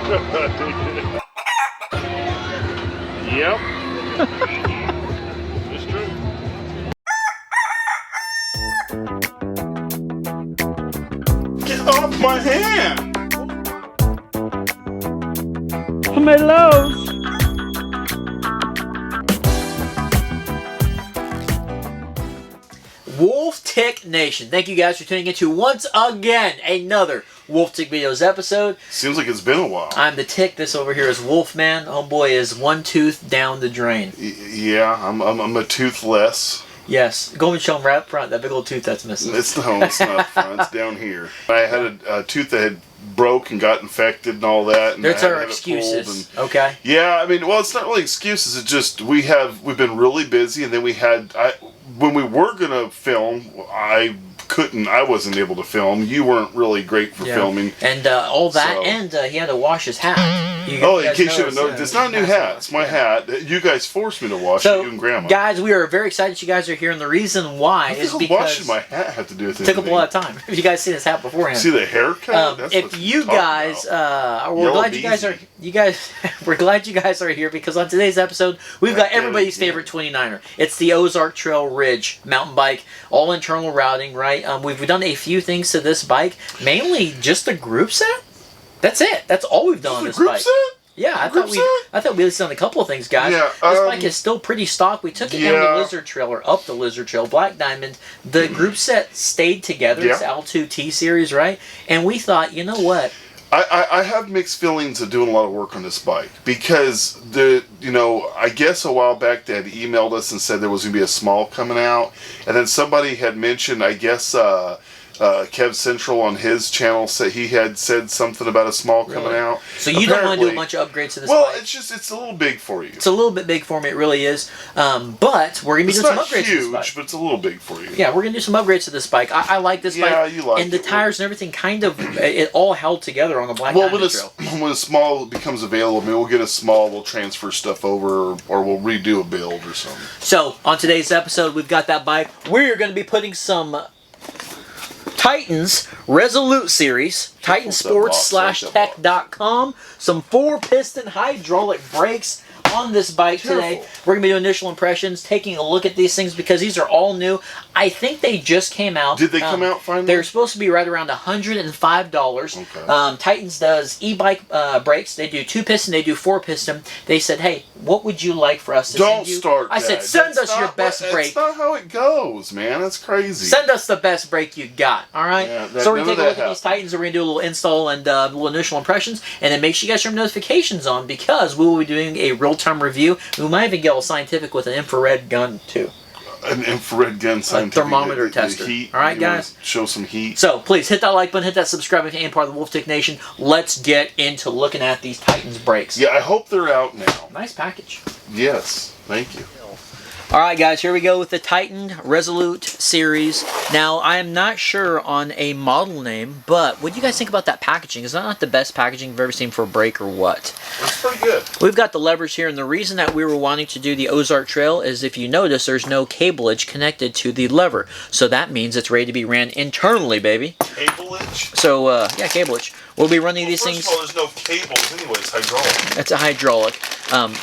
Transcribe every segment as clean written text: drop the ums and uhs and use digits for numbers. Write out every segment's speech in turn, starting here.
Yep. It's true. Get off my hand! Tomatoes. Wolf Tick Nation, thank you guys for tuning into once again another Wolf Tick Videos episode. Seems like it's been a while. I'm the Tick. This over here is Wolfman. Homeboy is one tooth down the drain. Yeah, I'm a toothless. Yes, go and show him right up front that big old tooth that's missing. It's not up front. It's down here. I had a tooth that had broke and got infected and all that. And There's our excuses. Okay. Yeah, I mean, well, it's not really excuses. It's just we've been really busy, and then when we were gonna film, I wasn't able to film. You weren't really great for filming. And all that, so. And he had to wash his hat. In case you haven't noticed, it's not a new hat. It's my hat. You guys forced me to wash it, you and Grandma. Guys, we are very excited you guys are here, and the reason why is because washing my hat have to do with it. It took up a lot of time. If you guys see this hat beforehand, see the haircut. if you guys, we're glad you guys are. We're glad you guys are here because on today's episode, we've got everybody's favorite 29er. It's the Ozark Trail Ridge mountain bike, all internal routing, right? We've done a few things to this bike, mainly just the group set. That's it. That's all we've done on this bike. Set? Yeah, I thought we at least done a couple of things, guys. Yeah, this bike is still pretty stock. We took it down the Lizard Trail or up the Lizard Trail, Black Diamond. The group set stayed together. It's the L2T series, right? And we thought, you know what? I have mixed feelings of doing a lot of work on this bike because I guess a while back they had emailed us and said there was going to be a small coming out, and then somebody had mentioned, I guess, Kev Central on his channel said he had said something about a small coming out. So you don't want to do a bunch of upgrades to this bike? Well, it's a little big for you. It's a little bit big for me, it really is. But we're going to be doing some upgrades to this bike. It's not huge, but it's a little big for you. Yeah, we're going to do some upgrades to this bike. I like this bike. Yeah, you like it. And the tires and everything it all held together on the Black Diamond Trail. When a small becomes available, maybe we'll get a small, we'll transfer stuff over, or we'll redo a build or something. So, on today's episode, we've got that bike. We're going to be putting some Titans Resolute Series, Titansports/tech.com, some 4-piston hydraulic brakes on this bike today. We're going to be doing initial impressions, taking a look at these things because these are all new. I think they just came out. Did they come out finally? They're supposed to be right around $105. Okay. Titans does e-bike brakes. They do 2-piston, they do 4-piston. They said, hey, what would you like for us to send you? Don't start I said, send us your best brake. That's not how it goes, man. That's crazy. Send us the best brake you got, all right? Yeah, so we're going to take a look at these Titans, and we're going to do a little install and a little initial impressions, and then make sure you guys turn notifications on because we will be doing a real-time review. We might even get all scientific with an infrared gun, too. An infrared gun scientific. A thermometer tester. Heat, all right, guys? Show some heat. So, please hit that like button, hit that subscribe if you ain't part of the Wolf Tick Nation. Let's get into looking at these Titans brakes. Yeah, I hope they're out now. Nice package. Yes, thank you. Alright guys, here we go with the Titan Resolute series. Now, I am not sure on a model name, but what do you guys think about that packaging? Is that not the best packaging you've ever seen for a brake or what? It's pretty good. We've got the levers here, and the reason that we were wanting to do the Ozark Trail is if you notice, there's no cableage connected to the lever. So that means it's ready to be ran internally, baby. Cableage? So, yeah, cableage. We'll be running these things. First of all, there's no cables anyway. It's hydraulic. It's a hydraulic.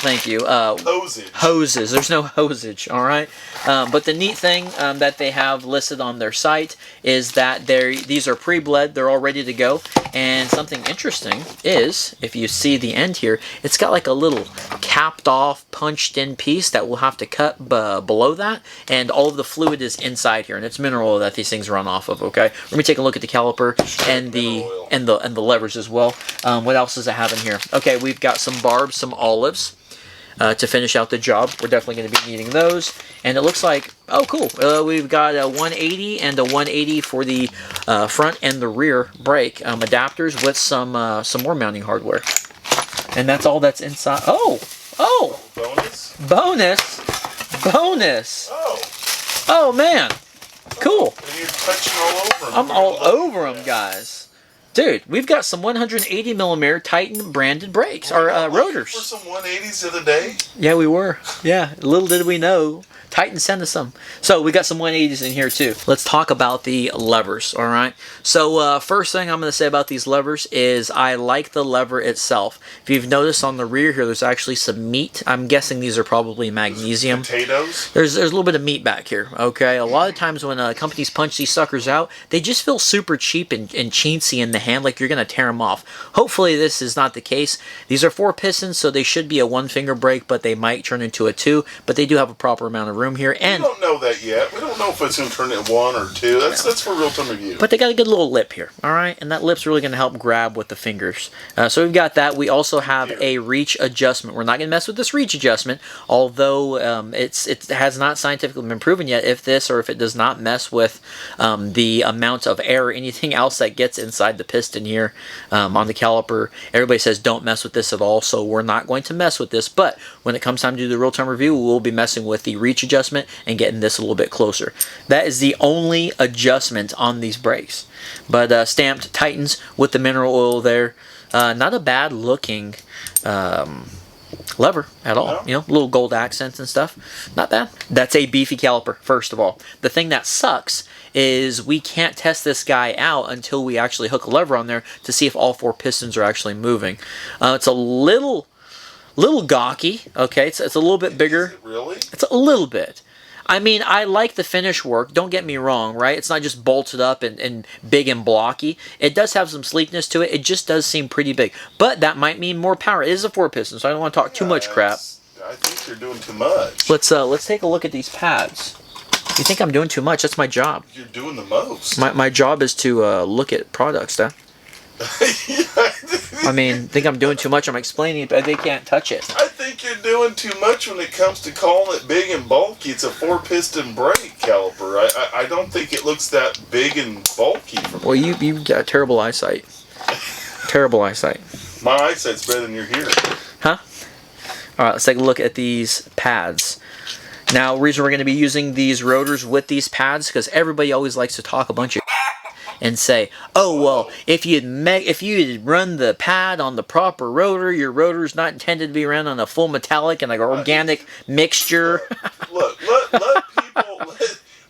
Thank you. Hosage. Hoses. There's no hosage, all right? But the neat thing that they have listed on their site is that these are pre-bled. They're all ready to go. And something interesting is, if you see the end here, it's got like a little capped off, punched in piece that we'll have to cut below that. And all of the fluid is inside here. And it's mineral oil that these things run off of, okay? Let me take a look at the caliper and the levers as well. What else does it have in here? Okay, we've got some barbs, some olives to finish out the job. We're definitely going to be needing those. And it looks like, oh cool, we've got a 180 and a 180 for the front and the rear brake adapters with some more mounting hardware. And that's all that's inside. Oh! Bonus? Bonus! Oh man! Cool! And you're touching all over them. I'm all over them, guys. Dude, we've got some 180mm Titan branded brakes, or rotors. For some 180s the other day? Yeah, we were. Yeah, little did we know Titan, send us some. So we got some 180s in here too. Let's talk about the levers, all right? So first thing I'm going to say about these levers is I like the lever itself. If you've noticed on the rear here, there's actually some meat. I'm guessing these are probably magnesium. Potatoes? There's a little bit of meat back here, okay? A lot of times when companies punch these suckers out, they just feel super cheap and chintzy in the hand, like you're going to tear them off. Hopefully this is not the case. These are 4 pistons, so they should be a 1-finger brake, but they might turn into a 2, but they do have a proper amount of room here. And we don't know that yet. We don't know if it's going to turn into 1 or 2. That's for real-time review. But they got a good little lip here, all right? And that lip's really going to help grab with the fingers. So we've got that. We also have a reach adjustment. We're not going to mess with this reach adjustment, although it has not scientifically been proven yet if this or if it does not mess with the amount of air or anything else that gets inside the piston here on the caliper. Everybody says don't mess with this at all, so we're not going to mess with this. But when it comes time to do the real-time review, we'll be messing with the reach adjustment and getting this a little bit closer. That is the only adjustment on these brakes. But stamped Titans with the mineral oil there. Not a bad looking lever at all. You know, little gold accents and stuff. Not bad. That's a beefy caliper, first of all. The thing that sucks is we can't test this guy out until we actually hook a lever on there to see if all 4 pistons are actually moving. It's a little gawky, okay? It's a little bit bigger. Is it really? It's a little bit. I mean, I like the finish work. Don't get me wrong, right? It's not just bolted up and big and blocky. It does have some sleekness to it. It just does seem pretty big. But that might mean more power. It is a 4-piston, so I don't want to talk too much crap. I think you're doing too much. Let's take a look at these pads. You think I'm doing too much? That's my job. You're doing the most. My job is to look at products, Dad. I mean, think I'm doing too much. I'm explaining it, but they can't touch it. I think you're doing too much when it comes to calling it big and bulky. It's a 4-piston brake caliper. I don't think it looks that big and bulky from Well, you got terrible eyesight. Terrible eyesight. My eyesight's better than your hearing. Huh? All right, let's take a look at these pads. Now, the reason we're going to be using these rotors with these pads because everybody always likes to talk a bunch of and say, oh, well, if you'd run the pad on the proper rotor, your rotor's not intended to be run on a full metallic and like an organic mixture. Look,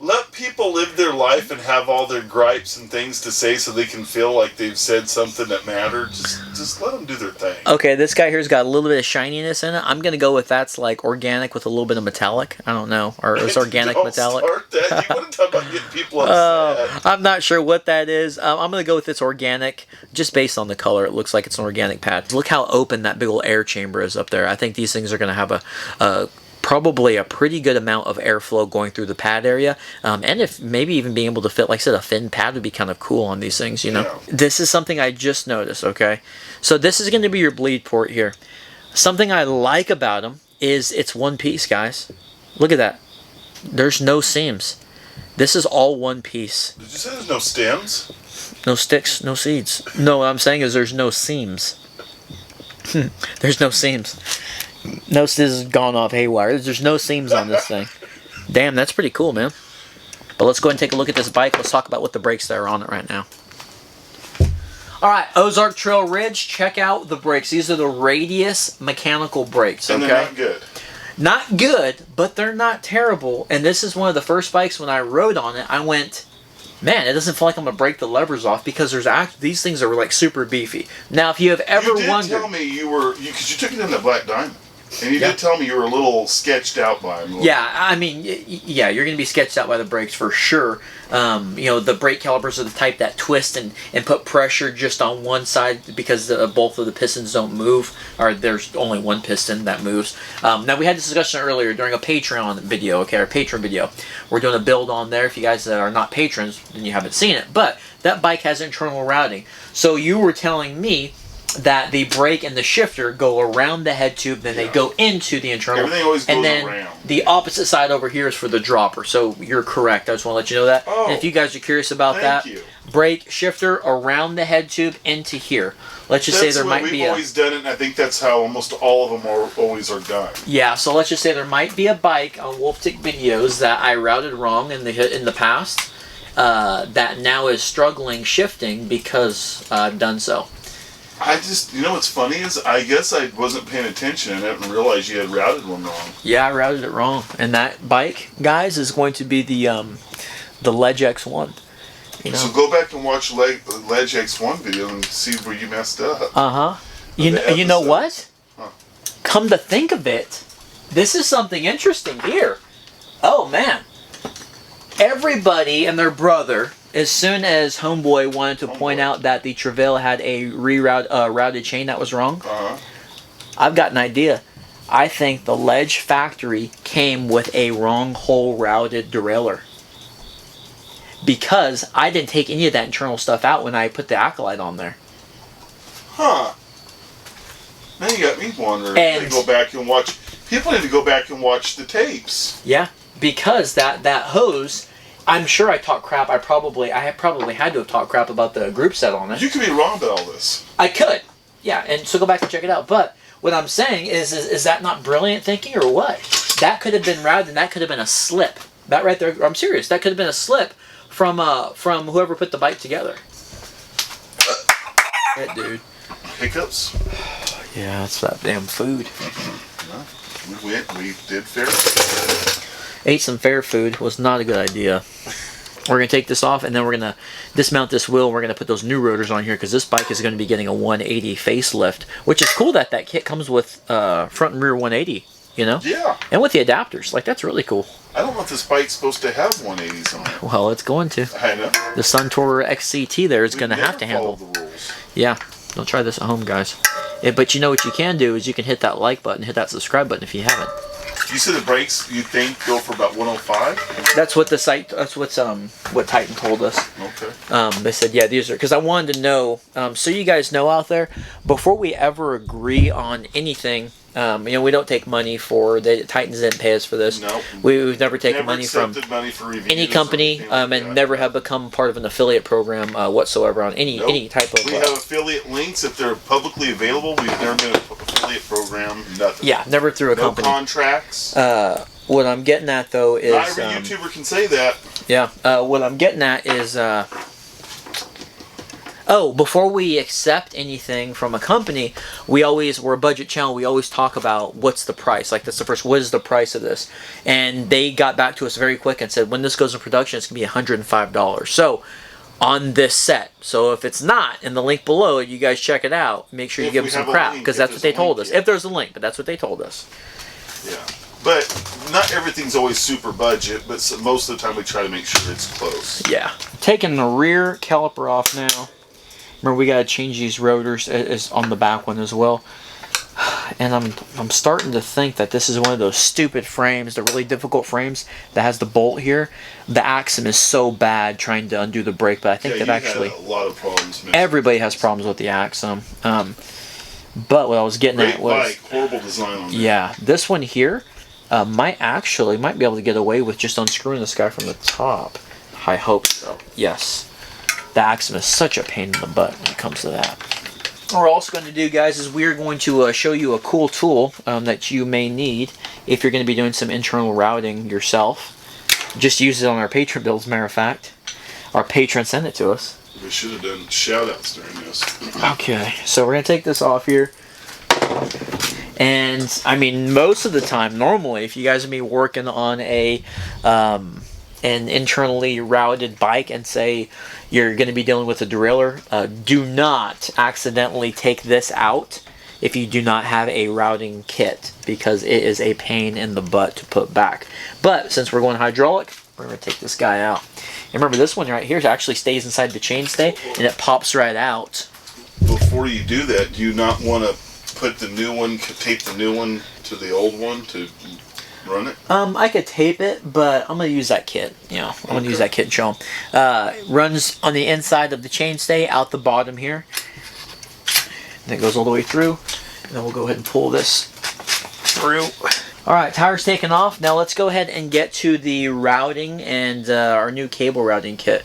let people live their life and have all their gripes and things to say so they can feel like they've said something that mattered. Just let them do their thing. Okay, this guy here's got a little bit of shininess in it. I'm going to go with that's like organic with a little bit of metallic. I don't know. Or it's organic Don't metallic. Start that. You want to talk about getting people upset. I'm not sure what that is. I'm going to go with it's organic. Just based on the color, it looks like it's an organic pad. Look how open that big old air chamber is up there. I think these things are going to have probably a pretty good amount of airflow going through the pad area, and if maybe even being able to fit, like I said, a fin pad would be kind of cool on these things, you know. Yeah. This is something I just noticed, okay? So this is going to be your bleed port here. Something I like about them is it's one piece, guys. Look at that. There's no seams. This is all one piece. Did you say there's no stems? No sticks, no seeds. No, what I'm saying is there's no seams. There's no seams. No, this has gone off haywire. There's no seams on this thing. Damn, that's pretty cool, man. But let's go ahead and take a look at this bike. Let's talk about what the brakes that are on it right now. Alright, Ozark Trail Ridge. Check out the brakes. These are the Radius mechanical brakes, okay? And they're not good. Not good, but they're not terrible. And this is one of the first bikes when I rode on it, I went, man, it doesn't feel like I'm going to break the levers off because these things are like super beefy. Now, if you have ever wondered... You did tell me because you took it in the Black Diamond. And you did tell me you were a little sketched out by them. Yeah, I mean, yeah, you're going to be sketched out by the brakes for sure. You know, the brake calipers are the type that twist and put pressure just on one side because both of the pistons don't move, or there's only one piston that moves. Now, we had this discussion earlier during a Patron video, okay, our Patron video. We're doing a build on there. If you guys are not patrons, then you haven't seen it. But that bike has internal routing. So you were telling me that the brake and the shifter go around the head tube, then they go into the internal. Everything always goes and then around. The opposite side over here is for the dropper. So you're correct. I just want to let you know that. Oh, and if you guys are curious about thank that, you. brake shifter around the head tube into here. Let's just say there might be We've always done it, and I think that's how almost all of them always are done. Yeah, so let's just say there might be a bike on Wolftick videos that I routed wrong in the past that now is struggling shifting because I've done so. I just, what's funny is I guess I wasn't paying attention and didn't realize you had routed one wrong. Yeah, I routed it wrong. And that bike, guys, is going to be the Ledge X1. So go back and watch Ledge X1 video and see where you messed up. Uh-huh. You know what? Huh. Come to think of it, this is something interesting here. Oh, man. Everybody and their brother, as soon as Homeboy wanted to point out that the Travail had a routed chain that was wrong, I've got an idea. I think the Ledge factory came with a wrong hole routed derailleur. Because I didn't take any of that internal stuff out when I put the Acolyte on there. Huh. Now you got me wondering. And People need to go back and watch the tapes. Yeah, because that hose, I'm sure I talked crap. I probably had to have talked crap about the group set on it. You could be wrong about all this. I could. Yeah, and so go back and check it out. But what I'm saying is that not brilliant thinking or what? That could have been routed and that could have been a slip. That right there, I'm serious. That could have been a slip from whoever put the bike together. That dude. Hiccups? Yeah, that's that damn food. We did fair. Ate some fair food. Was not a good idea. We're going to take this off and then we're going to dismount this wheel. We're going to put those new rotors on here because this bike is going to be getting a 180 facelift, which is cool that kit comes with front and rear 180, Yeah. And with the adapters. Like, that's really cool. I don't know if this bike's supposed to have 180s on it. Well, it's going to. I know. The Suntour XCT there is going to have to handle. The rules. Yeah. Don't try this at home, guys. But you know what you can do is you can hit that like button, hit that subscribe button if you haven't. You said the brakes you think go for about 105? That's what what Titan told us. Okay. They said, yeah, these are, because I wanted to know, so you guys know out there, before we ever agree on anything, we don't take money Titans didn't pay us for this. No. We've never taken money from money for reviews any company, and never have become part of an affiliate program whatsoever on any type of. We have affiliate links if they're publicly available. We've never been an affiliate program. Nothing. Yeah, never through a company. No contracts. What I'm getting at though is not every YouTuber can say that. Yeah. What I'm getting at is. Before we accept anything from a company, we're a budget channel. We always talk about what's the price. Like, that's the first, what is the price of this? And they got back to us very quick and said, when this goes in production, it's going to be $105. So, on this set. So, if it's not, in the link below, you guys check it out. Make sure you give them some crap, because that's what they told us. If there's a link, but that's what they told us. Yeah. But not everything's always super budget, but most of the time we try to make sure it's close. Yeah. Taking the rear caliper off now. Remember, we got to change these rotors on the back one as well. And I'm starting to think that this is one of those stupid frames, the really difficult frames that has the bolt here. The Axum is so bad trying to undo the brake, but I think they've actually had a lot of problems. Everybody has problems with the Axum. But what I was getting at was bike, horrible design on that. Yeah, this one here might be able to get away with just unscrewing this guy from the top. I hope so. Yes. The Axum is such a pain in the butt when it comes to that. What we're also going to do, guys, is we're going to show you a cool tool that you may need if you're going to be doing some internal routing yourself. Just use it on our Patron build, as a matter of fact. Our Patron sent it to us. We should have done shout-outs during this. Okay, so we're going to take this off here. And, I mean, most of the time, normally, if you guys are going to be working on an internally routed bike and say you're going to be dealing with a derailleur, do not accidentally take this out if you do not have a routing kit, because it is a pain in the butt to put back. But since we're going hydraulic, we're going to take this guy out. And remember, this one right here actually stays inside the chainstay and it pops right out. Before you do that, do you not want to put the new one, tape the new one to the old one to run it? I could tape it, but I'm going to use that kit. I'm going to use that kit and show them. Runs on the inside of the chainstay, out the bottom here. And it goes all the way through. And then we'll go ahead and pull this through. Alright, tire's taken off. Now let's go ahead and get to the routing and our new cable routing kit.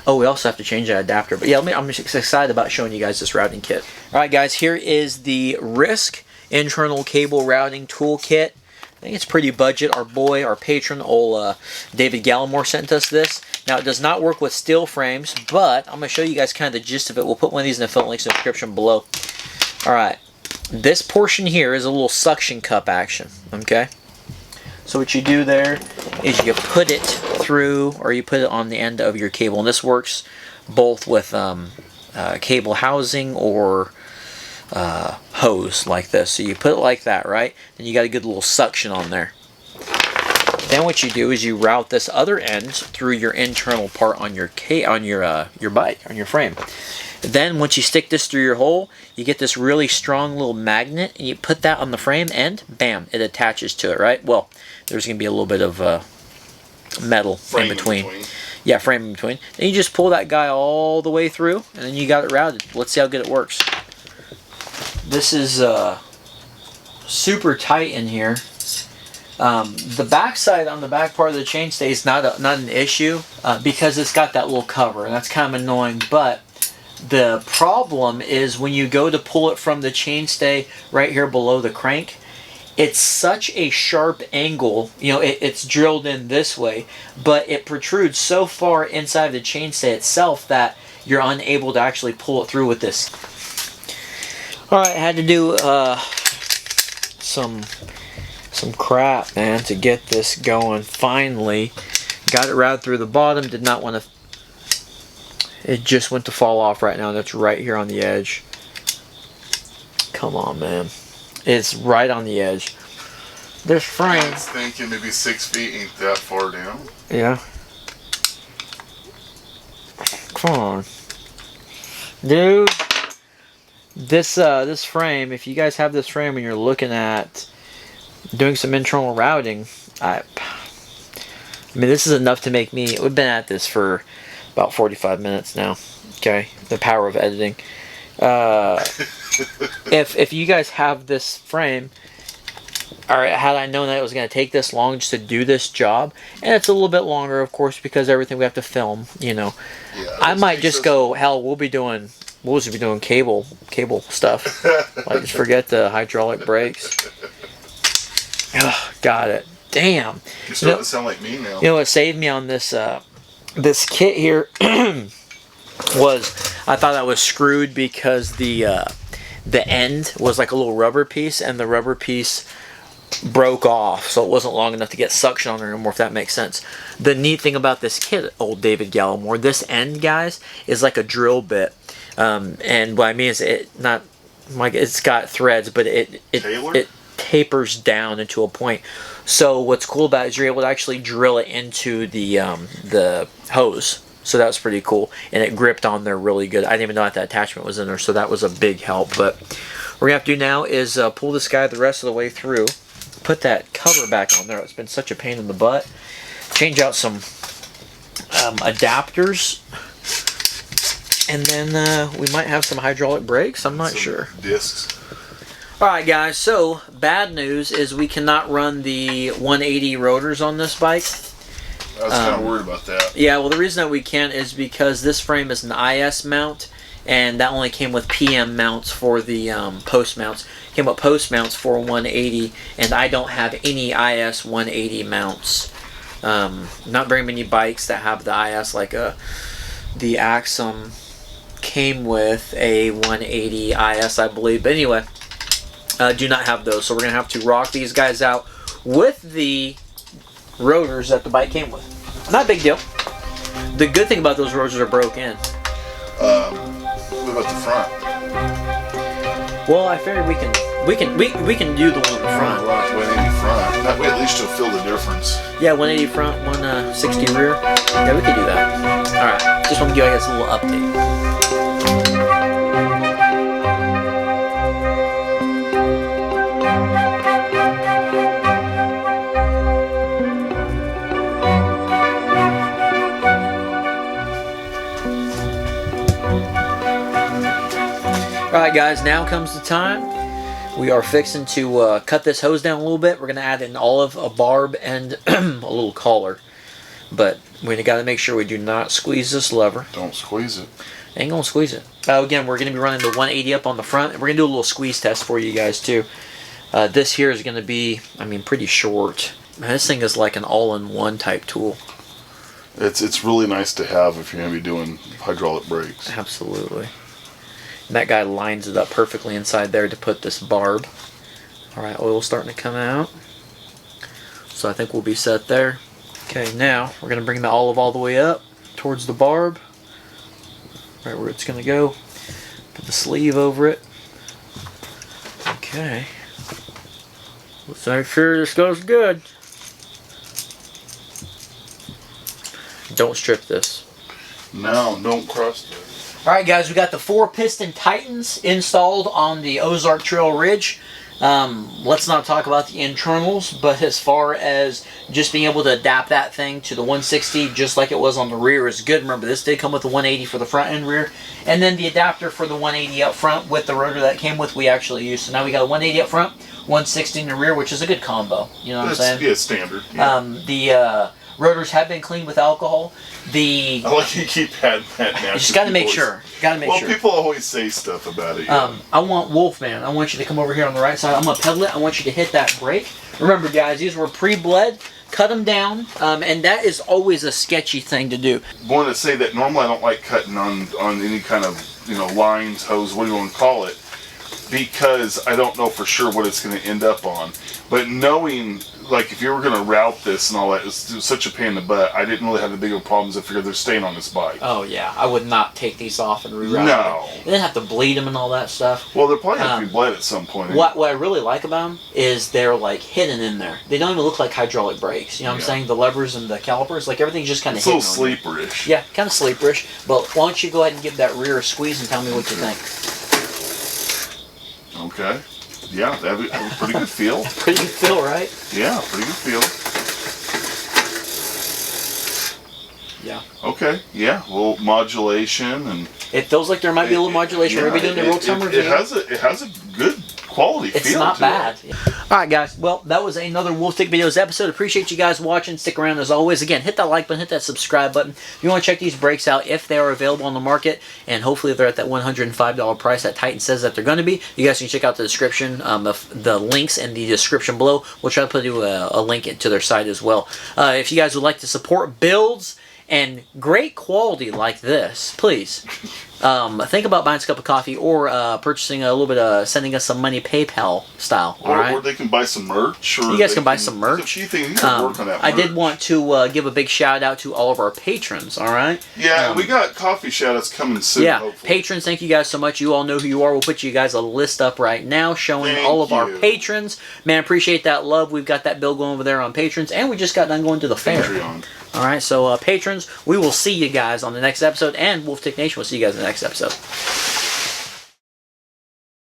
Oh, we also have to change that adapter. But yeah, I'm just excited about showing you guys this routing kit. Alright guys, here is the Risk internal cable routing toolkit. I think it's pretty budget. Our boy, our patron, old David Gallimore sent us this. Now, it does not work with steel frames, but I'm going to show you guys kind of the gist of it. We'll put one of these in the affiliate links in the description below. Alright, this portion here is a little suction cup action, okay? So what you do there is you put it through, or you put it on the end of your cable, and this works both with cable housing or hose like this. So you put it like that, right? And you got a good little suction on there. Then what you do is you route this other end through your internal part on your bike, on your frame. Then once you stick this through your hole, you get this really strong little magnet, and you put that on the frame, and bam, it attaches to it, right? Well, there's going to be a little bit of metal in between. Yeah, frame in between. Then you just pull that guy all the way through, and then you got it routed. Let's see how good it works. This is super tight in here. The back side on the back part of the chainstay is not an issue because it's got that little cover, and that's kind of annoying. But the problem is when you go to pull it from the chainstay right here below the crank, it's such a sharp angle. You know, it's drilled in this way, but it protrudes so far inside the chainstay itself that you're unable to actually pull it through with this. Alright, I had to do some crap, man, to get this going. Finally got it routed through the bottom. Did not want to, it just went to fall off right now. That's right here on the edge. Come on, man, it's right on the edge. This frame, I was thinking maybe 6 feet ain't that far down. Yeah, come on, dude. This frame, if you guys have this frame and you're looking at doing some internal routing, I mean, this is enough to make me, we've been at this for about 45 minutes now, okay? The power of editing. If you guys have this frame, or had I known that it was going to take this long just to do this job, and it's a little bit longer, of course, because everything we have to film, you know, yeah, I might just go, hell, we'll just be doing cable stuff. Like, just forget the hydraulic brakes. Oh, got it. Damn. You're starting to sound like me now. You know what saved me on this this kit here was I thought I was screwed because the end was like a little rubber piece, and the rubber piece broke off, so it wasn't long enough to get suction on there anymore, if that makes sense. The neat thing about this kit, old David Gallimore, this end, guys, is like a drill bit. And what I mean is it's got threads, but it tapers down into a point. So what's cool about it is you're able to actually drill it into the hose. So that was pretty cool, and it gripped on there really good. I didn't even know that attachment was in there, so that was a big help. But what we're gonna have to do now is pull this guy the rest of the way through, put that cover back on there. It's been such a pain in the butt. Change out some adapters. And then we might have some hydraulic brakes. I'm not sure. Discs. Alright, guys. So, bad news is we cannot run the 180 rotors on this bike. I was kind of worried about that. Yeah, well, the reason that we can't is because this frame is an IS mount, and that only came with PM mounts for the post mounts. Came with post mounts for 180, and I don't have any IS 180 mounts. Not very many bikes that have the IS, like the Axum came with a 180 IS, I believe. But anyway, do not have those. So we're going to have to rock these guys out with the rotors that the bike came with. Not a big deal. The good thing about those rotors are broke in. What about the front? Well, I figured we can do the one in the front. 180 front. That way at least you'll feel the difference. Yeah, 180 front, 160 rear. Yeah, we could do that. Alright, just want to give you guys a little update. Alright guys, now comes the time. We are fixing to cut this hose down a little bit. We're going to add an olive, a barb, and a little collar. But we got to make sure we do not squeeze this lever. Don't squeeze it. Ain't going to squeeze it. Again, we're going to be running the 180 up on the front. And we're going to do a little squeeze test for you guys too. This here is going to be, I mean, pretty short. Man, this thing is like an all-in-one type tool. It's really nice to have if you're going to be doing hydraulic brakes. Absolutely. And that guy lines it up perfectly inside there to put this barb. Alright, oil's starting to come out. So I think we'll be set there. Okay, now we're going to bring the olive all the way up towards the barb. Right where it's going to go. Put the sleeve over it. Okay. Let's make sure this goes good. Don't strip this. No, don't cross it. Alright guys, we got the 4-piston Titans installed on the Ozark Trail Ridge. Let's not talk about the internals, but as far as just being able to adapt that thing to the 160 just like it was on the rear is good. Remember, this did come with the 180 for the front and rear, and then the adapter for the 180 up front with the rotor that came with we actually used. So now we got a 180 up front, 160 in the rear, which is a good combo. You know what I'm saying? Yeah, standard. Yeah. The rotors have been cleaned with alcohol. I like you keep adding that now. You just got to make sure. Sure. Well, people always say stuff about it. Yeah. I want Wolfman. I want you to come over here on the right side. I'm going to pedal it. I want you to hit that brake. Remember, guys, these were pre-bled. Cut them down, and that is always a sketchy thing to do. I want to say that normally I don't like cutting on any kind of lines, hose, what do you want to call it, because I don't know for sure what it's going to end up on. But knowing, like, if you were going to route this and all that, it's such a pain in the butt. I didn't really have the bigger problems. I figured they're staying on this bike. Oh, yeah. I would not take these off and reroute them. No. You didn't have to bleed them and all that stuff. Well, they're probably have to be bled at some point. What I really like about them is they're, like, hidden in there. They don't even look like hydraulic brakes. You know what I'm saying? The levers and the calipers, like, everything's just kind of hidden. It's a little sleeperish. Yeah, kind of sleeperish. But why don't you go ahead and give that rear a squeeze and tell me what you think. Okay. Yeah, that was a pretty good feel. Pretty good feel, right? Yeah, pretty good feel. Yeah. Okay, yeah, a little modulation and... It feels like there might be a little modulation. We're going to be doing the real-time review. It has a good quality feel. It's not bad. Alright guys, well, that was another Wolfstick Videos episode. Appreciate you guys watching. Stick around as always. Again, hit that like button, hit that subscribe button. If you want to check these brakes out, if they are available on the market, and hopefully they're at that $105 price that Titan says that they're going to be, you guys can check out the description, the links in the description below. We'll try to put you a link to their site as well. If you guys would like to support builds and great quality like this, please think about buying us a cup of coffee or purchasing a little bit sending us some money PayPal style. Or they can buy some merch. Or you guys can buy some merch. You can work on that merch. I did want to give a big shout out to all of our patrons. All right. Yeah, we got coffee shout outs coming soon. Yeah, hopefully. Patrons, thank you guys so much. You all know who you are. We'll put you guys a list up right now showing all of our patrons. Man, appreciate that love. We've got that bill going over there on patrons, and we just got done going to the fair. Patreon. All right, so patrons, we will see you guys on the next episode, and Wolfstick Nation will see you guys in the next episode.